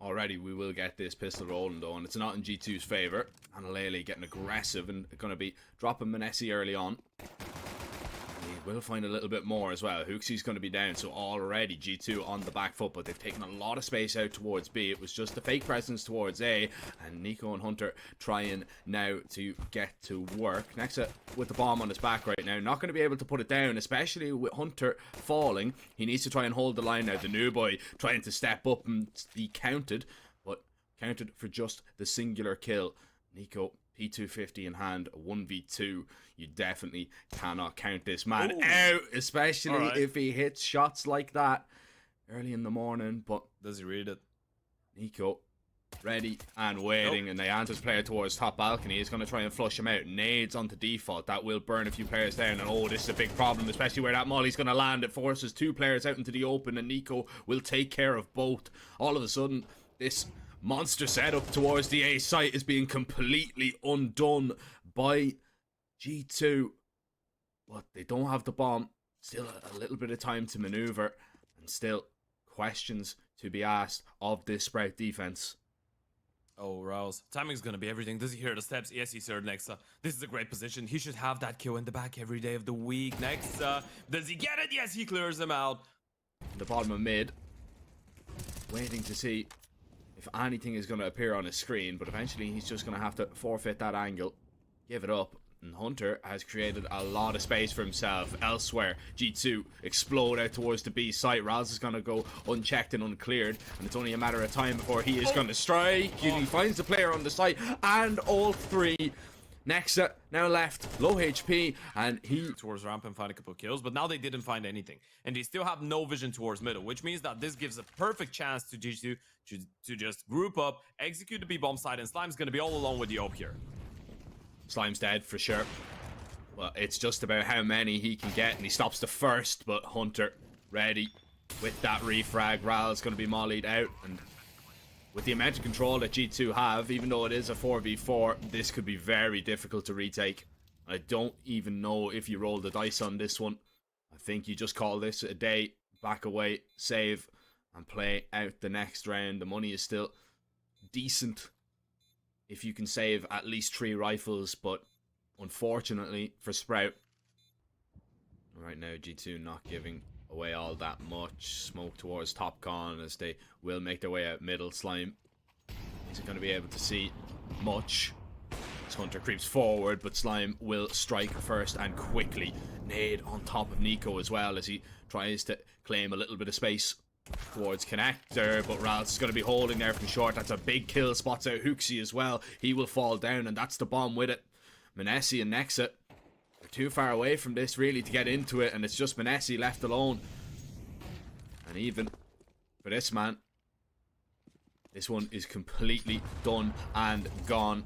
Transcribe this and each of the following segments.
already we will get this pistol rolling though, and it's not in G2's favour. Analele getting aggressive and going to be dropping Manesi early on. He will find a little bit more as well. Hooksie's going to be down, so already G2 on the back foot, but they've taken a lot of space out towards B. It was just the fake presence towards A, and Nico and Hunter trying now to get to work. Nexa with the bomb on his back right now, not going to be able to put it down, especially with Hunter falling. He needs to try and hold the line now. The new boy trying to step up and be counted, but counted for just the singular kill. Nico, P250 in hand, 1v2. You definitely cannot count this man out, especially if he hits shots like that early in the morning. But does he read it? Nico, ready and waiting, and Nianta's player towards top balcony is going to try and flush him out. Nades onto default. That will burn a few players down, and oh, this is a big problem, especially where that molly's going to land. It forces two players out into the open, and Nico will take care of both. All of a sudden, this monster setup towards the A site is being completely undone by G2, but they don't have the bomb. Still a little bit of time to maneuver, and still questions to be asked of this Sprout defense. Oh, Rouse. Timing's gonna be everything. Does he hear the steps? Yes, he's heard Nexa. This is a great position. He should have that kill in the back every day of the week. Nexa, does he get it? Yes, he clears him out. The bottom of mid, waiting to see if anything is going to appear on his screen, but eventually he's just going to have to forfeit that angle, give it up. And Hunter has created a lot of space for himself elsewhere. G2 explode out towards the B site. Raz is going to go unchecked and uncleared, and it's only a matter of time before he is going to strike. He finds the player on the site, and all three. Nexa now left, low HP, and he towards ramp and find a couple of kills, but now they didn't find anything, and they still have no vision towards middle, which means that this gives a perfect chance to G2 to just group up, execute the B bomb side, and Slime's gonna be all alone with the AWP here. Slime's dead for sure. Well, it's just about how many he can get, and he stops the first, but Hunter ready with that refrag. Ral's gonna be mollied out, and with the amount of control that G2 have, even though it is a 4v4, this could be very difficult to retake. I don't even know if you roll the dice on this one. I think you just call this a day, back away, save, and play out the next round. The money is still decent if you can save at least 3 rifles, but unfortunately for Sprout, right now G2 not giving away all that much. Smoke towards top con as they will make their way out middle. Slime isn't going to be able to see much as Hunter creeps forward, but Slime will strike first and quickly. Nade on top of Nico as well as he tries to claim a little bit of space towards connector, but Ralph is going to be holding there from short. That's a big kill. Spots out Hooksy as well. He will fall down, and that's the bomb with it. Manesi and Nexa are too far away from this really to get into it, and it's just Manesi left alone. And even for this man, this one is completely done and gone.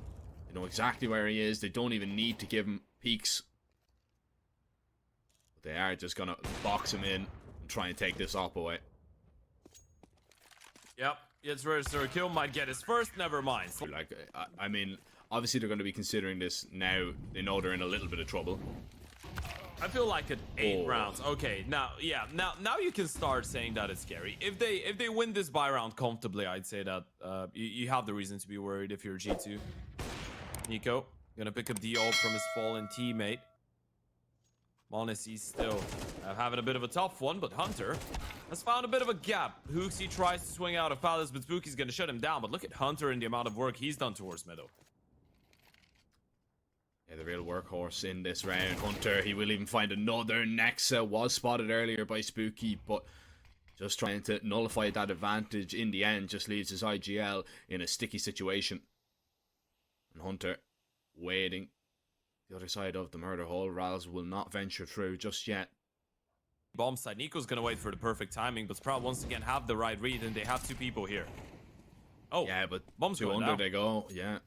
They know exactly where he is. They don't even need to give him peeks. But they are just going to box him in and try and take this op away. Yep, it's register a kill, might get his first, never mind. Like, I mean, obviously they're going to be considering this now. They know they're in a little bit of trouble. I feel like at 8 rounds. Okay, now now you can start saying that it's scary. If they win this buy round comfortably, I'd say that you have the reason to be worried if you're G2. Nico gonna pick up the ult from his fallen teammate. Manesi still having a bit of a tough one, but Hunter has found a bit of a gap. Hooksy tries to swing out of Palace, but Spooky's gonna shut him down. But look at Hunter and the amount of work he's done towards middle. Yeah, the real workhorse in this round. Hunter, he will even find another. Nexa was spotted earlier by Spooky, but just trying to nullify that advantage in the end just leaves his IGL in a sticky situation. And Hunter waiting the other side of the murder hole. Rals will not venture through just yet. Bomb side. Nico's gonna wait for the perfect timing, but Sprout once again have the right read, and they have 2 people here. Oh, yeah, but bomb's two going under down. they go. Yeah,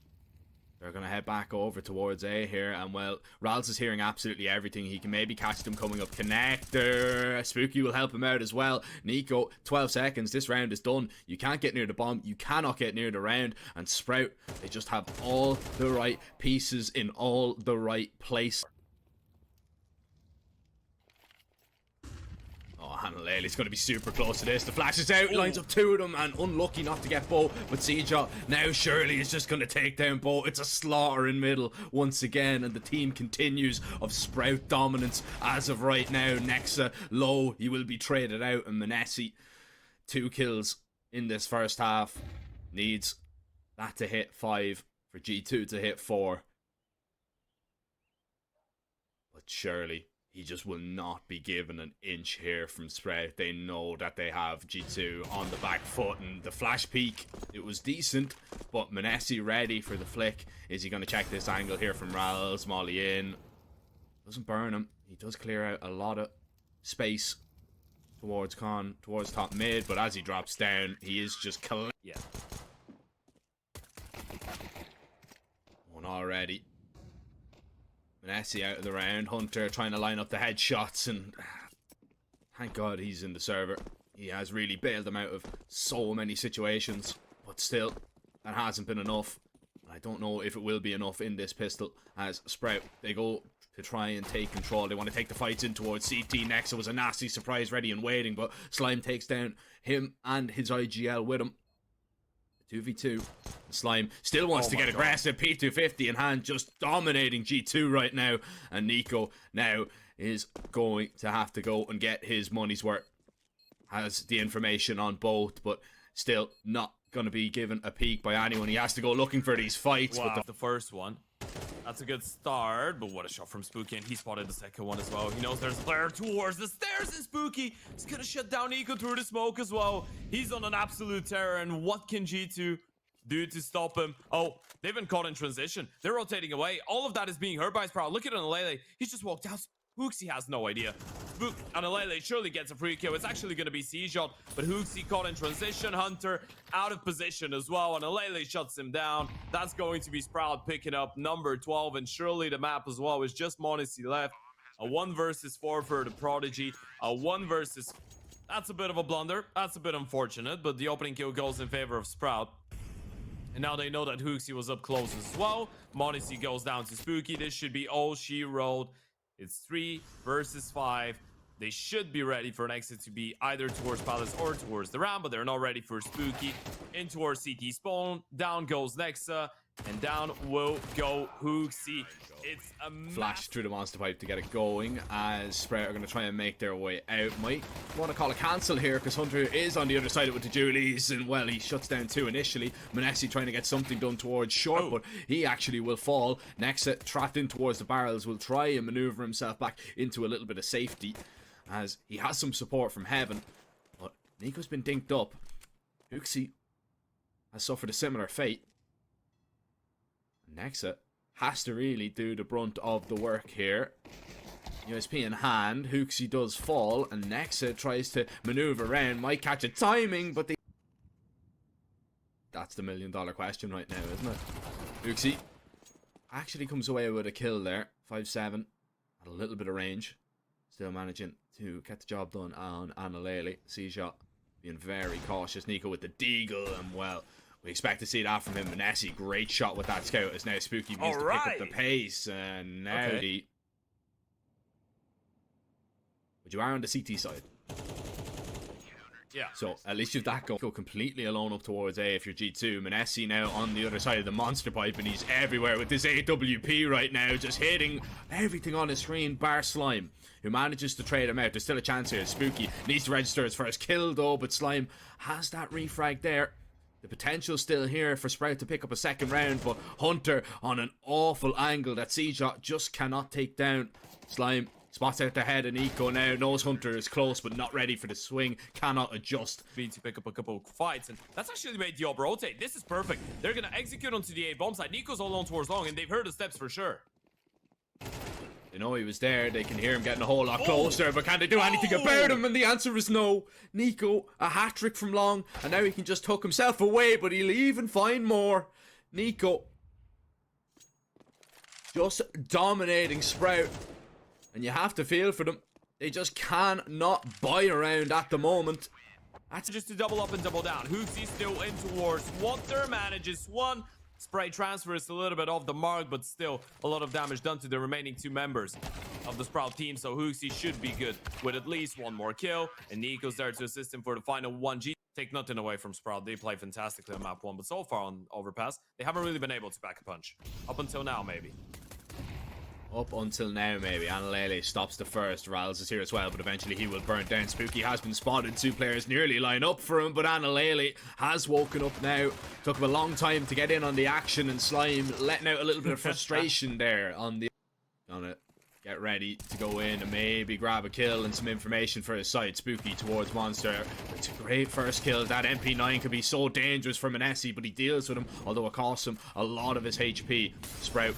they're gonna head back over towards A here, and well, Rals is hearing absolutely everything. He can maybe catch them coming up. Connector, Spooky will help him out as well. Nico, 12 seconds. This round is done. You can't get near the bomb. You cannot get near the round. And Sprout, they just have all the right pieces in all the right place. Oh, Lely's going to be super close to this. The flash is out, lines up two of them, and unlucky not to get Bo. But Seja now surely is just going to take down Bo. It's a slaughter in middle once again, and the team continues of Sprout dominance as of right now. Nexa low, he will be traded out, and Manesi 2 kills in this first half. Needs that to hit 5 for G2 to hit 4. But surely he just will not be given an inch here from Sprout. They know that they have G2 on the back foot, and the flash peek, it was decent, but Manesi ready for the flick. Is he going to check this angle here from Rals? Molly in. Doesn't burn him. He does clear out a lot of space towards Con, towards top mid, but as he drops down, he is just yeah. One already. Manesi out of the round. Hunter trying to line up the headshots, and thank God he's in the server. He has really bailed them out of so many situations, but still, that hasn't been enough. I don't know if it will be enough in this pistol as Sprout, they go to try and take control. They want to take the fights in towards CT next. It was a nasty surprise ready and waiting, but Slime takes down him and his IGL with him. 2v2. Slime still wants to get aggressive. P250 in hand, just dominating G2 right now. And Nico now is going to have to go and get his money's worth. Has the information on both, but still not going to be given a peek by anyone. He has to go looking for these fights. Wow, the first one. That's a good start, but what a shot from Spooky, and he spotted the second one as well. He knows there's a player towards the stairs, and Spooky is gonna shut down Nico through the smoke as well. He's on an absolute terror, and what can G2 do to stop him? Oh, they've been caught in transition. They're rotating away. All of that is being heard by Sprout. Look at Lele. He's just walked out. Hooksy has no idea. Spook and Lele surely gets a free kill. It's actually going to be C-Shot, but Hooksy caught in transition. Hunter out of position as well, and Lele shuts him down. That's going to be Sprout picking up number 12, and surely the map as well is just Monacy left. A 1 versus 4 for the Prodigy. A 1 versus... That's a bit of a blunder. That's a bit unfortunate, but the opening kill goes in favor of Sprout. And now they know that Hooksy was up close as well. Monacy goes down to Spooky. This should be all she wrote. It's 3 versus 5. They should be ready for an exit to be either towards Palace or towards the ramp, but they're not ready for Spooky. In towards CT spawn. Down goes Nexa. And down will go Hooksy. It's a flash through the monster pipe to get it going, as Sprout are going to try and make their way out. Might want to call a cancel here because Hunter is on the other side of it with the Julies, and well, he shuts down 2 initially. Manesi trying to get something done towards short, but he actually will fall. Nexa trapped in towards the barrels will try and maneuver himself back into a little bit of safety as he has some support from heaven, but Nico's been dinked up. Hooksy has suffered a similar fate. Nexa has to really do the brunt of the work here. USP in hand, Hooksy does fall, and Nexa tries to maneuver around, might catch a timing, but they... That's the $1 million question right now, isn't it? Hooksy actually comes away with a kill there, 5-7, at a little bit of range. Still managing to get the job done on Analele. C-Shot being very cautious. Nico with the deagle, and well... We expect to see that from him. Manesi, great shot with that scout as now Spooky needs to pick up the pace. And now But you are on the CT side. Yeah. So at least you've that go completely alone up towards A if you're G2. Manesi now on the other side of the monster pipe, and he's everywhere with this AWP right now, just hitting everything on his screen, bar Slime, who manages to trade him out. There's still a chance here. Spooky needs to register his first kill though, but Slime has that refrag there. The potential still here for Sprout to pick up a second round, but Hunter on an awful angle that C-Shot just cannot take down. Slime spots out the head of Nico now, knows Hunter is close but not ready for the swing, cannot adjust. Need to pick up a couple of fights, and that's actually made the op rotate. This is perfect. They're going to execute onto the A bomb side. Nico's all alone towards long, and they've heard the steps for sure. They know he was there, they can hear him getting a whole lot closer, but can they do anything about him? And the answer is no. Nico, a hat-trick from long, and now he can just tuck himself away, but he'll even find more. Nico just dominating Sprout, and you have to feel for them. They just cannot buy around at the moment. That's just to double up and double down. Hooksy still in towards Water, manages one. Spray transfer is a little bit off the mark, but still a lot of damage done to the remaining 2 members of the Sprout team. So Hooksy should be good with at least 1 more kill. And Nico's there to assist him for the final 1G. Take nothing away from Sprout. They play fantastically on map 1, but so far on Overpass, they haven't really been able to pack a punch. Up until now, maybe. Up until now, maybe. Analele stops the first. Rals is here as well, but eventually he will burn down. Spooky has been spotted. 2 players nearly line up for him, but Analele has woken up now. Took him a long time to get in on the action, and Slime letting out a little bit of frustration there on the... Gonna get ready to go in and maybe grab a kill and some information for his side. Spooky towards Monster. It's a great first kill. That MP9 could be so dangerous for Manesi, but he deals with him, although it costs him a lot of his HP. Sprout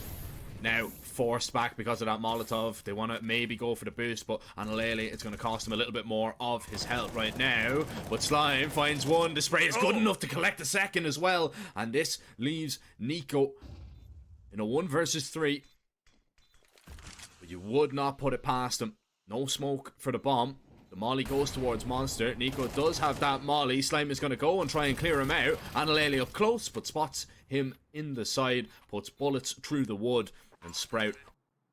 now forced back because of that Molotov. They want to maybe go for the boost, but Analele, it's going to cost him a little bit more of his health right now. But Slime finds one. The spray is good enough to collect a second as well, and this leaves Nico in a 1 versus 3. But you would not put it past him. No smoke for the bomb. The molly goes towards Monster. Nico does have that molly. Slime is going to go and try and clear him out. Analele up close, but spots him in the side, puts bullets through the wood. And Sprout,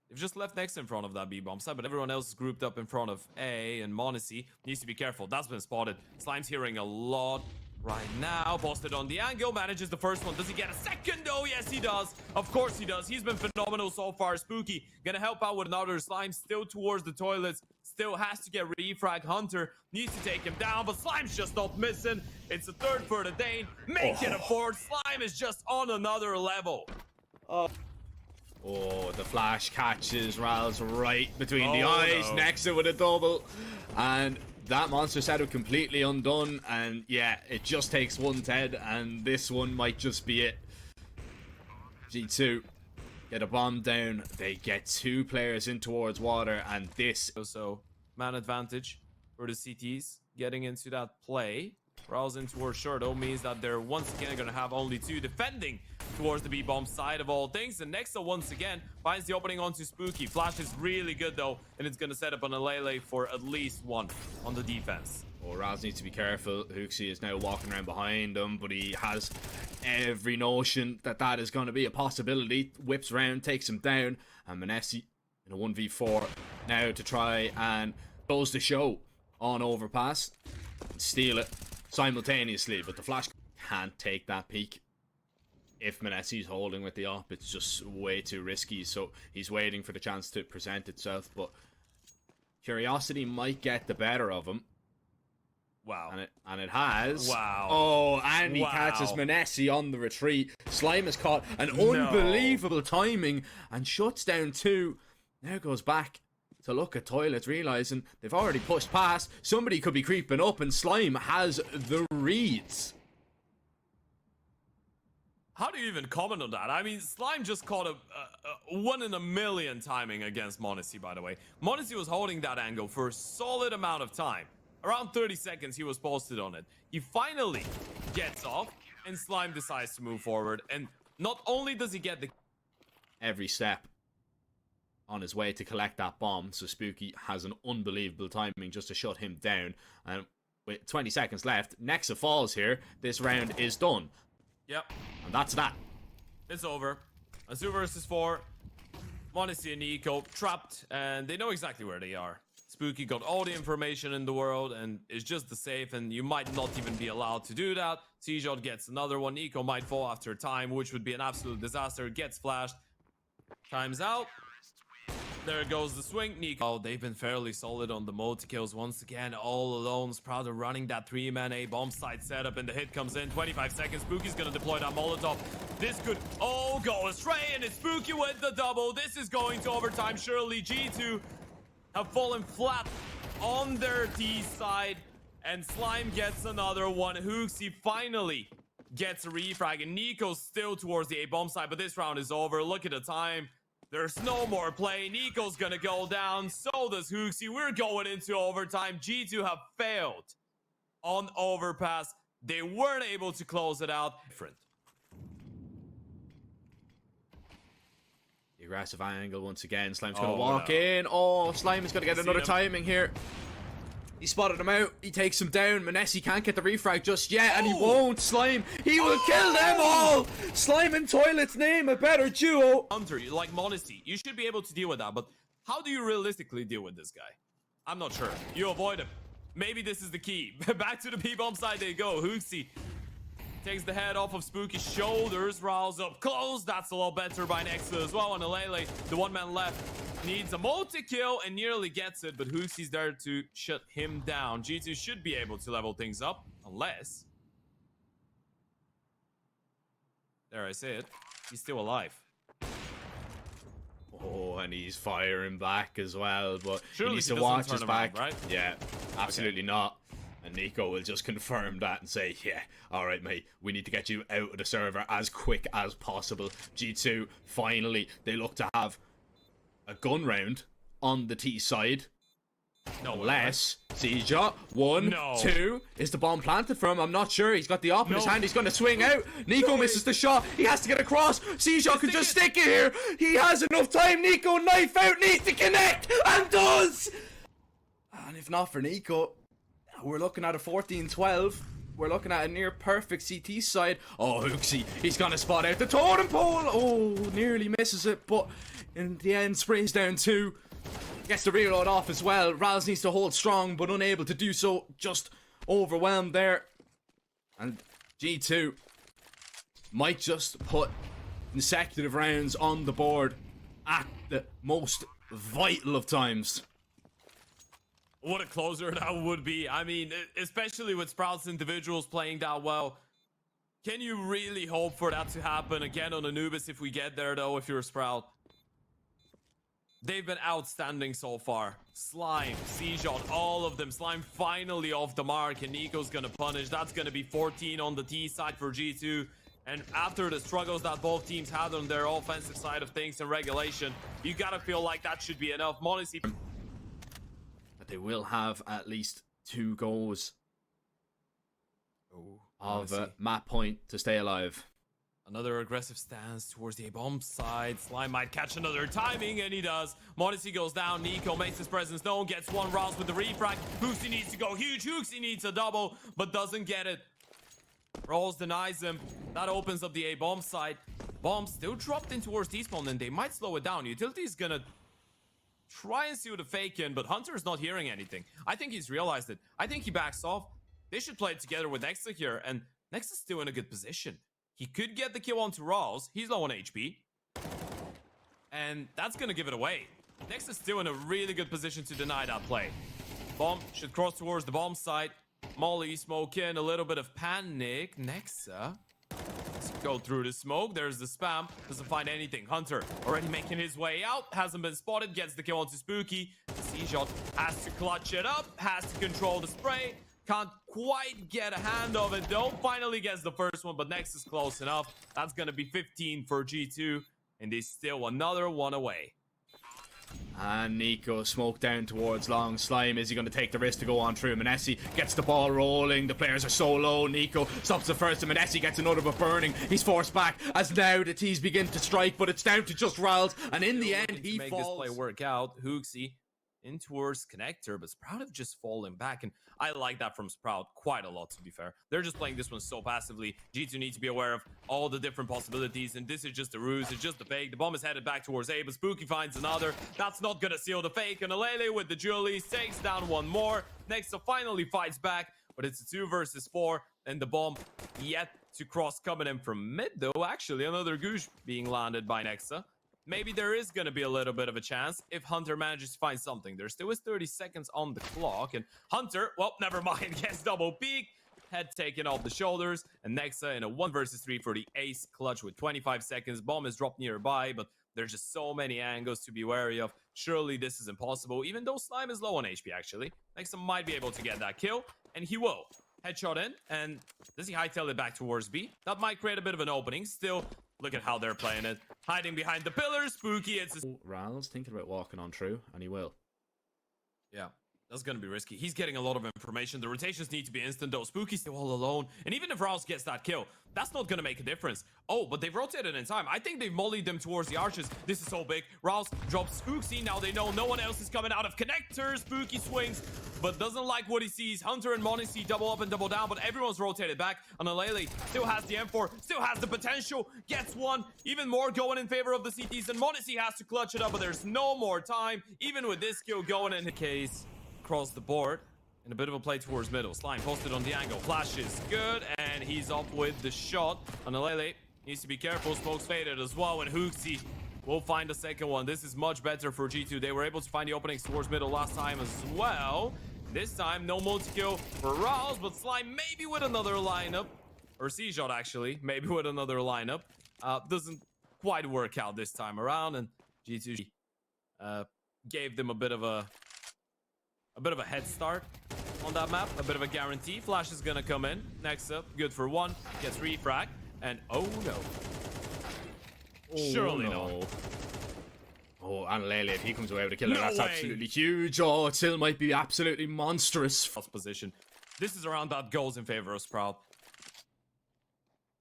they've just left next in front of that B-bomb side, but everyone else is grouped up in front of A, and Monesi needs to be careful. That's been spotted. Slime's hearing a lot right now. Posted on the angle, manages the first one. Does he get a second? Oh, yes, he does. Of course he does. He's been phenomenal so far. Spooky gonna help out with another. Slime still towards the toilets. Still has to get refrag. Hunter needs to take him down, but Slime's just not missing. It's a 3rd for the Dane. Make it a 4th. Slime is just on another level. Oh, the flash catches Rals right between the eyes. No. Next with a double. And that Monster setup completely undone. And yeah, it just takes 1 Ted. And this one might just be it. G2 get a bomb down. They get 2 players in towards water. And this... So, man advantage for the CTs. Getting into that play. Rals in towards short, though, means that they're once again going to have only 2 defending towards the B-bomb side of all things. And Nexa once again finds the opening onto Spooky. Flash is really good though, and it's going to set up an Alele for at least 1 on the defense. Oh, Raz needs to be careful. Hooksy is now walking around behind him, but he has every notion that that is going to be a possibility. Whips around, takes him down, and Manesi in a 1v4 now to try and close the show on Overpass and steal it simultaneously, but the Flash can't take that peek. If Manesi's holding with the op, it's just way too risky, so he's waiting for the chance to present itself, but curiosity might get the better of him. Wow. And it has. Wow. Oh, and he catches Manesi on the retreat. Slime has caught an unbelievable timing and shuts down 2. Now goes back to look at toilets, realizing they've already pushed past. Somebody could be creeping up, and Slime has the reads. How do you even comment on that? I mean, Slime just caught a 1 in a million timing against Monesi, by the way. Monesi was holding that angle for a solid amount of time. Around 30 seconds, he was posted on it. He finally gets off, and Slime decides to move forward. And not only does he get the... Every step on his way to collect that bomb, so Spooky has an unbelievable timing just to shut him down. And with 20 seconds left, Nexa falls here. This round is done. Yep. And that's that. It's over. A 2 versus 4. Monesi and Nico trapped, and they know exactly where they are. Spooky got all the information in the world and is just the safe, and you might not even be allowed to do that. T-Shot gets another one. Nico might fall after time, which would be an absolute disaster. Gets flashed. Time's out. There goes the swing. Nico. Oh, they've been fairly solid on the multi-kills once again. All alone. Sprout are running that 3-man A bomb site setup, and the hit comes in. 25 seconds. Spooky's gonna deploy that Molotov. This could go astray, and it's Spooky with the double. This is going to overtime. Surely G2 have fallen flat on their D side, and Slime gets another one. Hooksy finally gets a refrag, and Nico's still towards the A bomb side, but this round is over. Look at the time. There's no more play. Nico's gonna go down. So does Hooksy. We're going into overtime. G2 have failed on Overpass. They weren't able to close it out. Different. The aggressive angle once again. Slime's gonna walk in. Oh, Slime is gonna get another timing here. He spotted him out. He takes him down. Manesi can't get the refrag just yet, and he won't. Slime, he will kill them all. Slime and Toilets name a better duo. Hunter, you like Modesty. You should be able to deal with that, but how do you realistically deal with this guy? I'm not sure. You avoid him. Maybe this is the key. Back to the B-bomb side they go. Hooksy takes the head off of Spooky's shoulders, riles up close. That's a lot better by Nexa as well. And Alele, the one man left, needs a multi-kill and nearly gets it, but Hooksy's there to shut him down. G2 should be able to level things up, unless... There, I say it. He's still alive. Oh, and he's firing back as well, but Surely he needs he to doesn't watch turn his around, back. right? Yeah, absolutely not. And Nico will just confirm that and say, yeah, alright mate, we need to get you out of the server as quick as possible. G2, finally, they look to have a gun round on the T side. No, Unless Seja, 1, 2, is the bomb planted for him? I'm not sure. He's got the op in his hand. He's going to swing out. Nico misses the shot. He has to get across. Seja can just stick it here. He has enough time. Nico, knife out, needs to connect, and does. And if not for Nico, we're looking at a 14-12. We're looking at a near perfect CT side. Oh, Hooksy, he's going to spot out the totem pole. Oh, nearly misses it, but in the end, sprays down 2. Gets the reload off as well. Rals needs to hold strong, but unable to do so. Just overwhelmed there. And G2 might just put consecutive rounds on the board at the most vital of times. What a closer that would be. I mean, especially with Sprout's individuals playing that well. Can you really hope for that to happen again on Anubis if we get there, though, if you're a Sprout? They've been outstanding so far. Slime, C-Shot, all of them. Slime finally off the mark, and Nico's gonna punish. That's gonna be 14 on the T side for G2. And after the struggles that both teams had on their offensive side of things and regulation, you gotta feel like that should be enough. Modesty. But they will have at least 2 goals of map point to stay alive. Another aggressive stance towards the A-bomb side. Slime might catch another timing, and he does. Modesty goes down. Nico makes his presence known, gets one rouse with the refrag. Hooksy needs to go huge. Hooksy needs a double, but doesn't get it. Rolls denies him. That opens up the A-bomb side. Bomb still dropped in towards T-spawn, and they might slow it down. Utility's gonna try and seal the fake in, but Hunter's not hearing anything. I think he's realized it. I think he backs off. They should play it together with Nexa here, and Nexa's still in a good position. He could get the kill onto Rawls. He's low on HP. And that's going to give it away. Nexa is still in a really good position to deny that play. Bomb should cross towards the bomb site. Molly, smoke in, a little bit of panic. Nexa. Let's go through the smoke. There's the spam. Doesn't find anything. Hunter already making his way out. Hasn't been spotted. Gets the kill onto Spooky. C-Shot has to clutch it up. Has to control the spray. Can't quite get a hand of it though. Finally gets the first one, but next is close enough. That's gonna be 15 for G2, and there's still another one away. And Nico smoked down towards long. Slime, is he going to take the risk to go on through? Manesi gets the ball rolling. The players are so low. Nico stops the first, and Manesi gets another, but burning. He's forced back as now the T's begin to strike, but it's down to just Rals, and in the end he make falls. This play work out. Hooksy in towards Connector, but Sprout have just fallen back, and I like that from Sprout quite a lot, to be fair. They're just playing this one so passively. G2 needs to be aware of all the different possibilities, and this is just a ruse. It's just a fake. The bomb is headed back towards A, but Spooky finds another. That's not gonna seal the fake, and Alele with the Julies takes down one more. Nexa finally fights back, but it's a 2 versus 4, and the bomb yet to cross coming in from mid, though. Actually, another Goosh being landed by Nexa. Maybe there is going to be a little bit of a chance if Hunter manages to find something. There still is 30 seconds on the clock, and Hunter, well, never mind, gets double peek. Head taken off the shoulders, and Nexa in a 1 versus 3 for the ace clutch with 25 seconds. Bomb is dropped nearby, but there's just so many angles to be wary of. Surely this is impossible, even though Slime is low on HP, actually. Nexa might be able to get that kill, and he will. Headshot in, and does he hightail it back towards B? That might create a bit of an opening. Still, look at how they're playing it. Hiding behind the pillars. Spooky, it's a... Ral's thinking about walking on through, and he will. Yeah. That's gonna be risky. He's getting a lot of information. The rotations need to be instant though. Spooky's still all alone. And even if Rouse gets that kill, that's not gonna make a difference. Oh, but they've rotated in time. I think they've mollied them towards the arches. This is so big. Rouse drops Spooky. Now they know no one else is coming out of connector. Spooky swings, but doesn't like what he sees. Hunter and Monacy double up and double down, but everyone's rotated back. And Alele still has the M4, still has the potential, gets one. Even more going in favor of the CTs, and Monacy has to clutch it up, but there's no more time. Even with this kill going in the case. Across the board and a bit of a play towards middle. Slime posted on the angle. Flash is good, and he's up with the shot. And Alele needs to be careful. Smoke's faded as well, and Hooksy will find a second one. This is much better for G2. They were able to find the openings towards middle last time as well. This time, no multi-kill for Rouse, but Slime maybe with another lineup. Or C-Shot, actually. Maybe with another lineup. Doesn't quite work out this time around, and G2 gave them a bit of a head start on that map, a bit of a guarantee. Flash is gonna come in. Next up, good for one. Gets refrag, and oh no. Surely no. Oh, and Lele, if he comes away with a killer, No that's way. absolutely huge. Oh, it still might be absolutely monstrous. Position. This is around that goes in favor of Sprout.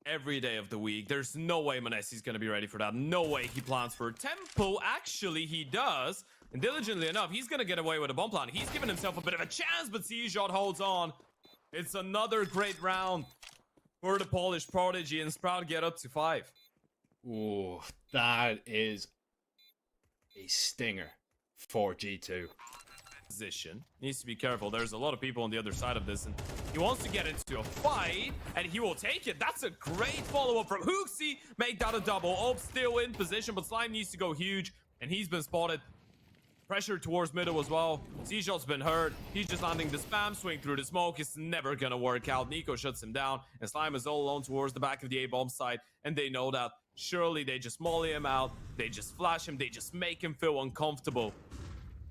Every day of the week. There's no way Monesi's gonna be ready for that. No way he plans for tempo. Actually, he does. And diligently enough, he's gonna get away with a bomb plant. He's given himself a bit of a chance, but C-Shot holds on. It's another great round for the Polish prodigy, and Sprout get up to 5. Oh, that is a stinger for G2. Position. Needs to be careful. There's a lot of people on the other side of this, and he wants to get into a fight, and he will take it. That's a great follow-up from Hooksy. Make that a double. Op still in position, but Slime needs to go huge, and he's been spotted. Pressure towards middle as well. C-Shot's been hurt. He's just landing the spam swing through the smoke. It's never gonna work out. Nico shuts him down, and Slime is all alone towards the back of the A-bomb side, and they know that. Surely they just molly him out. They just flash him. They just make him feel uncomfortable.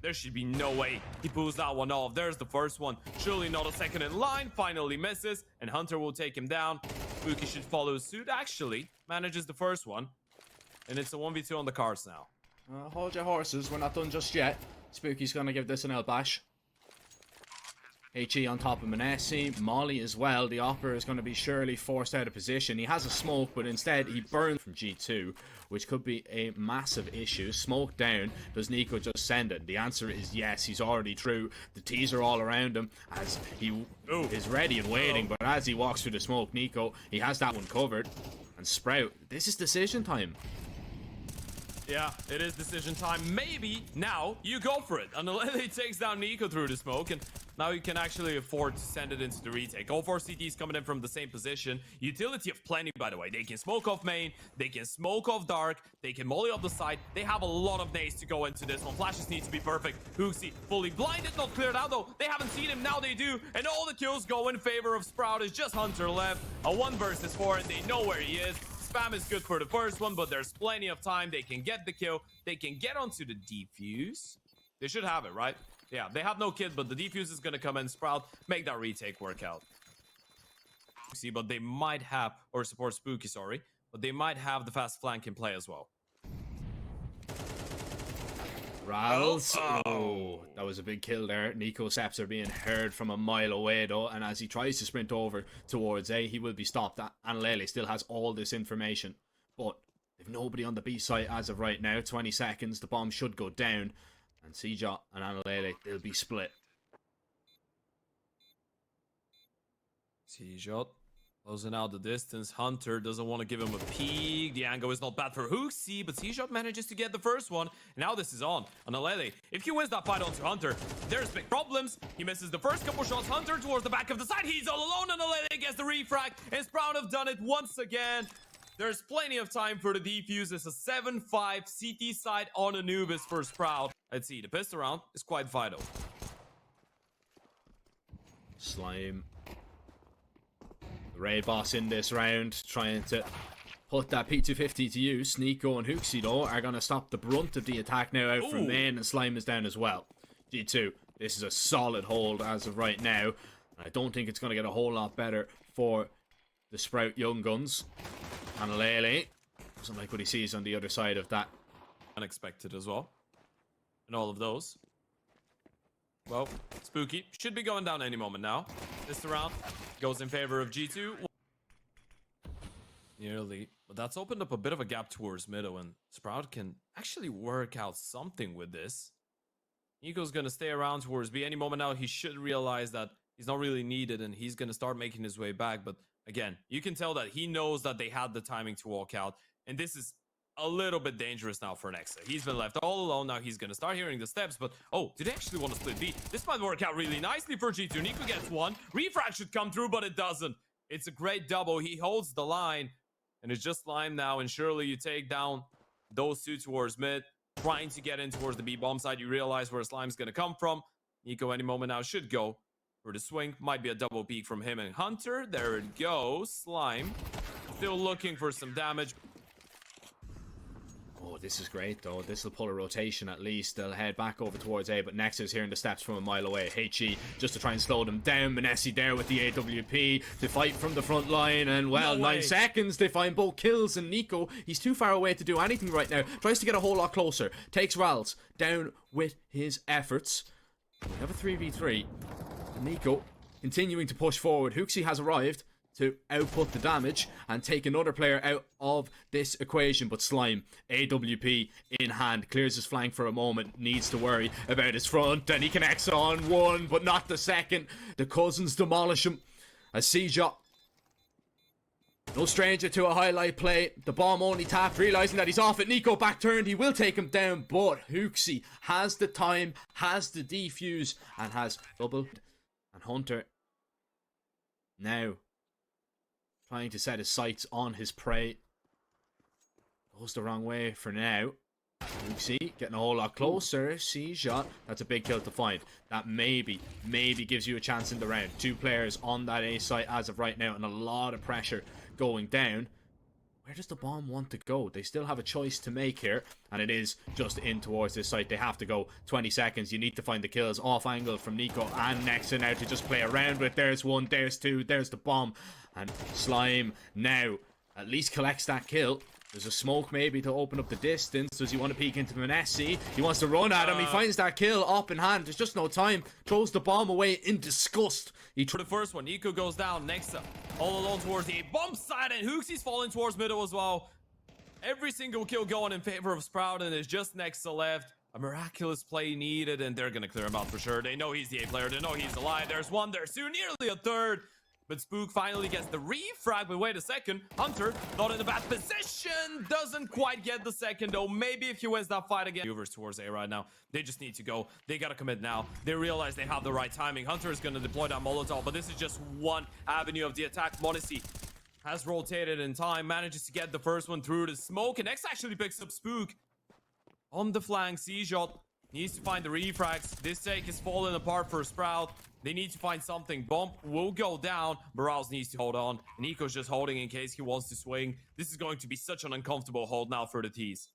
There should be no way he pulls that one off. There's the first one. Surely not a second in line. Finally misses, and Hunter will take him down. Spooky should follow suit. Actually, manages the first one, and it's a 1v2 on the cards now. Hold your horses, we're not done just yet. Spooky's gonna give this an L bash. HE on top of Monesi, Molly as well. The Opera is going to be surely forced out of position. He has a smoke, but instead he burns from G2, which could be a massive issue. Smoke down. Does Nico just send it? The answer is yes. He's already through. The T's are all around him as he is ready and waiting. But as he walks through the smoke, Nico, he has that one covered. And Sprout, this is decision time. Yeah, it is decision time. Maybe now you go for it. And Alele takes down Nico through the smoke, and now you can actually afford to send it into the retake. All 4 CTs coming in from the same position. Utility of plenty, by the way. They can smoke off main, they can smoke off dark, they can molly off the side. They have a lot of nades to go into this one. Flashes need to be perfect. Hooksy fully blinded, not cleared out though. They haven't seen him, now they do. And all the kills go in favor of Sprout. It's just Hunter left. A 1 versus 4, and they know where he is. Spam is good for the first one, but there's plenty of time. They can get the kill. They can get onto the defuse. They should have it, right? Yeah, they have no kid, but the defuse is going to come in. Sprout, make that retake work out. See, but they might have, or support Spooky, sorry, but they might have the fast flank in play as well. Rals. Oh, that was a big kill there. Nico's steps are being heard from a mile away though, and as he tries to sprint over towards A, he will be stopped. And Lele still has all this information, but they've nobody on the B site as of right now. 20 seconds, the bomb should go down, and Cjot and Analele, they'll be split. Cjot closing out the distance. Hunter doesn't want to give him a peek. The angle is not bad for Hooksy, but Cjot manages to get the first one. And now this is on Alele. If he wins that fight onto Hunter, there's big problems. He misses the first couple shots. Hunter towards the back of the side. He's all alone, and Alele gets the refrag. And Sprout have done it once again. There's plenty of time for the defuse. It's a 7-5 CT side on Anubis for Sprout. Let's see, the pistol round is quite vital. Slime. Raid boss in this round, trying to put that P250 to use. Nico and Hooksy, though, are going to stop the brunt of the attack now out from main, and Slime is down as well. G2, this is a solid hold as of right now. I don't think it's going to get a whole lot better for the Sprout Young Guns. And Lele doesn't like what he sees on the other side of that. Unexpected as well. And all of those. Well, Spooky should be going down any moment now. This round goes in favor of G2. Nearly. But that's opened up a bit of a gap towards middle, and Sprout can actually work out something with this. Nico's going to stay around towards B. Any moment now, he should realize that he's not really needed, and he's going to start making his way back. But again, you can tell that he knows that they had the timing to walk out, and this is a little bit dangerous now for Nexa. He's been left all alone. Now he's going to start hearing the steps, but oh, did they actually want to split B? This might work out really nicely for G2. Nico gets one. Refrag should come through, but it doesn't. It's a great double. He holds the line, and it's just Slime now, and surely you take down those two towards mid, trying to get in towards the B bomb side. You realize where Slime's going to come from. Nico any moment now should go for the swing. Might be a double peek from him and Hunter. There it goes. Slime still looking for some damage. Oh, this is great, though. This will pull a rotation at least. They'll head back over towards A, but Nexa's hearing the steps from a mile away. HE just to try and slow them down. Manesi there with the AWP to fight from the front line. And, well, No 9 way. seconds. They find both kills. And Nico, he's too far away to do anything right now. Tries to get a whole lot closer. Takes Rals down with his efforts. We have a 3v3. Nico continuing to push forward. Hooksy has arrived to output the damage and take another player out of this equation, but Slime, AWP in hand, clears his flank for a moment, needs to worry about his front, and he connects on one, but not the second. The cousins demolish him as Seajot, no stranger to a highlight play, the bomb only tapped, realizing that he's off it. Nico back turned, he will take him down, but Hooksy has the time, has the defuse, and has doubled. And Hunter now trying to set his sights on his prey. Goes the wrong way for now. Hooksy getting a whole lot closer. C-shot. That's a big kill to find. That maybe gives you a chance in the round. 2 players on that A site as of right now, and a lot of pressure going down. Where does the bomb want to go? They still have a choice to make here, and it is just in towards this site. They have to go 20 seconds. You need to find the kills off angle from Nico and Nexa now to just play around with. There's one, there's two, there's the bomb, and Slime now at least collects that kill. There's a smoke maybe to open up the distance. Does he want to peek into Manesi? He wants to run at him. He finds that kill up in hand. There's just no time. Throws the bomb away in disgust. For the first one, Nico goes down. Nexa all alone towards the bomb side, and Hooksy's falling towards middle as well. Every single kill going in favor of Sprout, and there's just Nexa left. A miraculous play needed, and they're going to clear him out for sure. They know he's the A player. They know he's alive. There's one. There's two. Nearly a third. But Spook finally gets the refrag, but wait a second. Hunter, not in a bad position. Doesn't quite get the second, though. Maybe if he wins that fight again. Movers towards A right now. They just need to go. They got to commit now. They realize they have the right timing. Hunter is going to deploy that Molotov, but this is just one avenue of the attack. Monacy has rotated in time, manages to get the first one through the smoke, and X actually picks up Spook on the flank. C-shot needs to find the refrags. This take is falling apart for Sprout. They need to find something. Bump will go down. Morales needs to hold on. Nico's just holding in case he wants to swing. This is going to be such an uncomfortable hold now for the T's.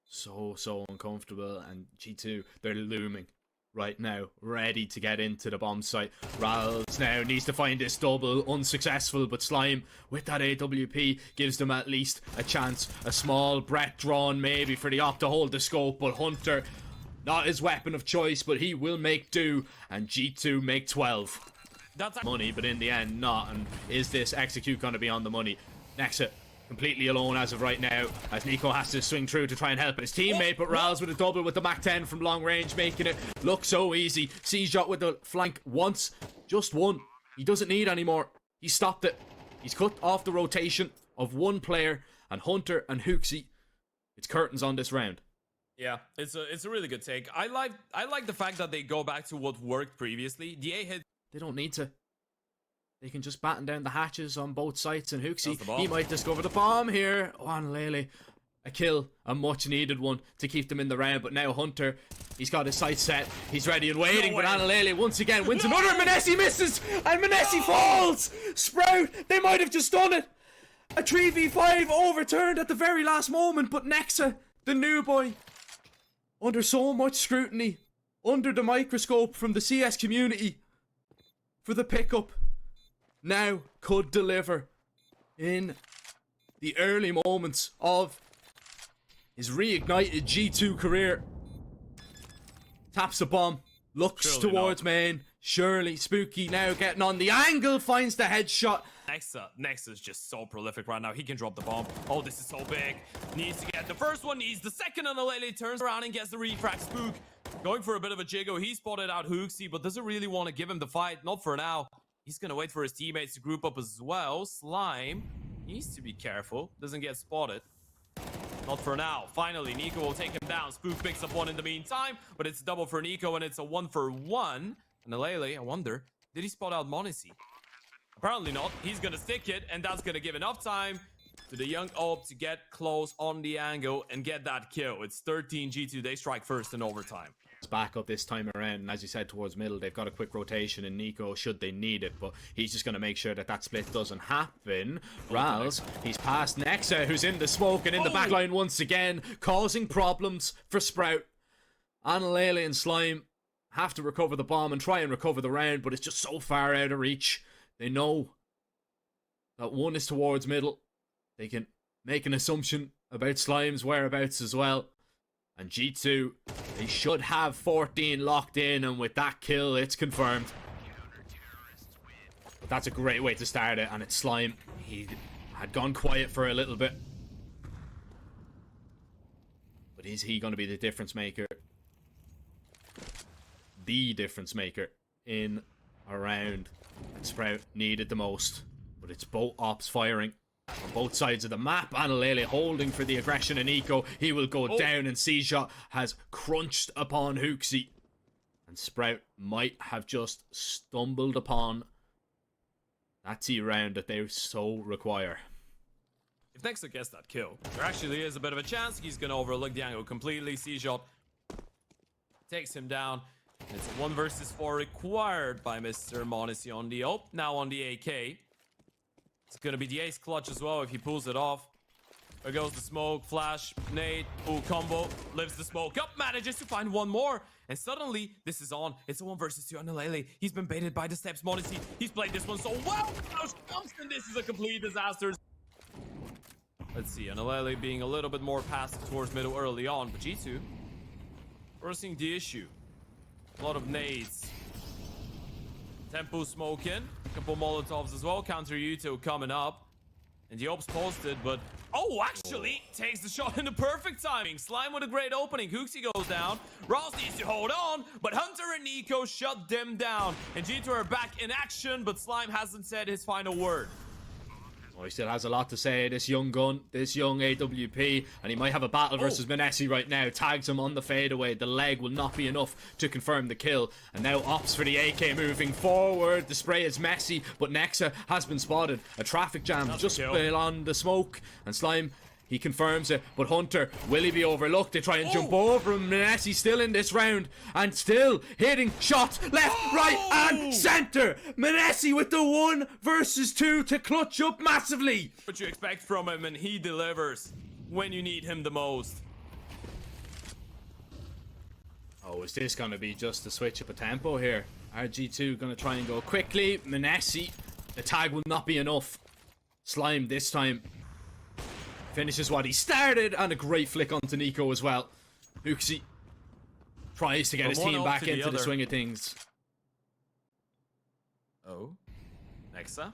So uncomfortable, and G2, they're looming right now, ready to get into the bomb site. Rals now needs to find this double, unsuccessful, but Slime with that AWP gives them at least a chance. A small breath drawn maybe for the op to hold the scope, but Hunter, not his weapon of choice, but he will make do, and G2 make 12. That's Money, but in the end not, and is this execute going to be on the money? Nexa completely alone as of right now, as Nico has to swing through to try and help his teammate, but Rals with a double with the Mach 10 from long range, making it look so easy. C-shot with the flank once, just one. He doesn't need any more. He stopped it. He's cut off the rotation of one player, and Hunter and Hooksy, it's curtains on this round. Yeah, it's a really good take. I like the fact that they go back to what worked previously. The A hit. They don't need to. They can just batten down the hatches on both sides, and Hooksy, That's the bomb. he might discover the bomb here. Oh, and Lele, a kill, a much needed one to keep them in the round, but now Hunter, he's got his sights set, he's ready and waiting, but Analele once again wins another. Manesi misses, and Manesi falls. Sprout, they might have just done it. A 3v5 overturned at the very last moment, but Nexa, the new boy, under so much scrutiny, under the microscope from the CS community for the pickup, now could deliver in the early moments of his reignited G2 career. Taps the bomb, looks Surely towards not. main. Surely Spooky now getting on the angle, finds the headshot. Nexa's just so prolific right now. He can drop the bomb. Oh, this is so big. Needs to get the first one, needs the second, and Alele turns around and gets the refrag. Spook going for a bit of a jiggle. He spotted out Hooksy, but doesn't really want to give him the fight. Not for now. He's going to wait for his teammates to group up as well. Slime needs to be careful. Doesn't get spotted. Not for now. Finally, Nico will take him down. Spook picks up one in the meantime, but it's double for Nico, and it's a 1-for-1. And Alele, I wonder, did he spot out Monacy? Apparently not. He's gonna stick it, and that's gonna give enough time to the young Op to get close on the angle and get that kill. It's 13 G2. They strike first in overtime. It's back up this time around, and as you said, towards middle, they've got a quick rotation in Nico should they need it, but he's just going to make sure that that split doesn't happen. Rals, he's past Nexa, who's in the smoke and in the backline once again, causing problems for Sprout. Analele and Slime have to recover the bomb and try and recover the round, but it's just so far out of reach. They know that one is towards middle. They can make an assumption about Slime's whereabouts as well. And G2, they should have 14 locked in, and with that kill, it's confirmed. But that's a great way to start it, and it's Slime. He had gone quiet for a little bit. But is he going to be the difference maker? The difference maker in a round that Sprout needed the most. But it's both ops firing on both sides of the map. Analele holding for the aggression in Eco. He will go down, and C-Shot has crunched upon Hooksy. And Sprout might have just stumbled upon that T round that they so require. If Nexa gets that kill, there actually is a bit of a chance he's going to overlook the angle completely. C-Shot takes him down. It's a 1 versus 4 required by Mr. Monacy on the ult. Now on the AK. It's going to be the ace clutch as well if he pulls it off. There goes the smoke, flash, nade, ooh, combo, lives the smoke up, manages to find one more. And suddenly, this is on. It's a 1 versus 2 on Alele. He's been baited by the steps. Monacy, he's played this one so well. And this is a complete disaster. Let's see, Alele being a little bit more passive towards middle early on. But G2, forcing the issue. A lot of nades. Tempo smoking. A couple Molotovs as well. Counter Yuto coming up. And the Ops posted, but... Oh, actually, takes the shot in the perfect timing. Slime with a great opening. Hooksy goes down. Ross needs to hold on, but Hunter and Nico shut them down. And G2 are back in action, but Slime hasn't said his final word. Oh, he still has a lot to say, this young gun, this young AWP, and he might have a battle versus Manesi right now. Tags him on the fadeaway. The leg will not be enough to confirm the kill. And now Ops for the AK moving forward. The spray is messy, but Nexa has been spotted. A traffic jam just beyond the smoke. And Slime, he confirms it, but Hunter, will he be overlooked? They try and jump over him. Manesi still in this round, and still hitting shots left, right, and center. Manesi with the 1 versus 2 to clutch up massively. What you expect from him, and he delivers when you need him the most. Oh, is this going to be just a switch up a tempo here? RG2 going to try and go quickly. Manesi, the tag will not be enough. Slime this time finishes what he started, and a great flick onto Nico as well. Hooksy tries to get his team back into the swing of things. Oh, Nexa.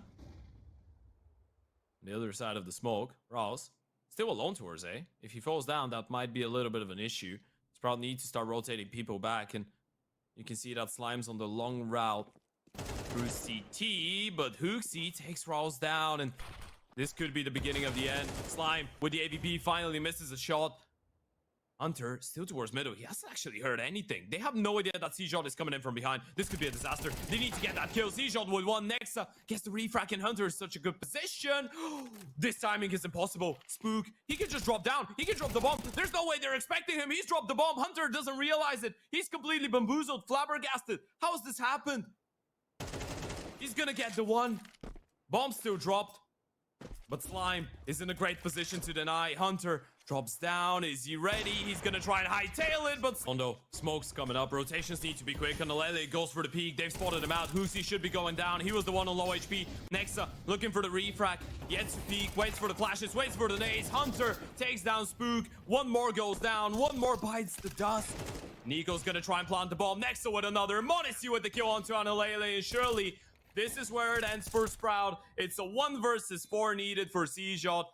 The other side of the smoke, Rouse. Still alone towards A. If he falls down, that might be a little bit of an issue. Sprout needs to start rotating people back, and you can see that Slime's on the long route through CT, but Hooksy takes Rouse down, and this could be the beginning of the end. Slime with the AVP finally misses a shot. Hunter still towards middle. He hasn't actually heard anything. They have no idea that C-Shot is coming in from behind. This could be a disaster. They need to get that kill. C-Shot with 1. Nexa gets the refrac, and Hunter is such a good position. This timing is impossible. Spook, he can just drop down. He can drop the bomb. There's no way they're expecting him. He's dropped the bomb. Hunter doesn't realize it. He's completely bamboozled, flabbergasted. How has this happened? He's gonna get the 1. Bomb still dropped. But Slime is in a great position to deny. Hunter Drops down. Is he ready? He's gonna try and hightail it, but oh no, smoke's coming up. Rotations need to be quick. On the Lele goes for the peak. They've spotted him out. Husi should be going down. He was the one on low HP. Nexa looking for the refrag. Gets to peak. Waits for the flashes. Waits for the nades. Hunter takes down Spook. One more goes down. One more bites the dust. Nico's gonna try and plant the bomb. Nexa with another. Modesty with the kill onto Anilele. And surely this is where it ends for Sprout. It's a 1 versus 4 needed for C-Shot.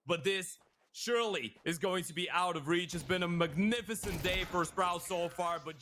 But this surely is going to be out of reach. It's been a magnificent day for Sprout so far, but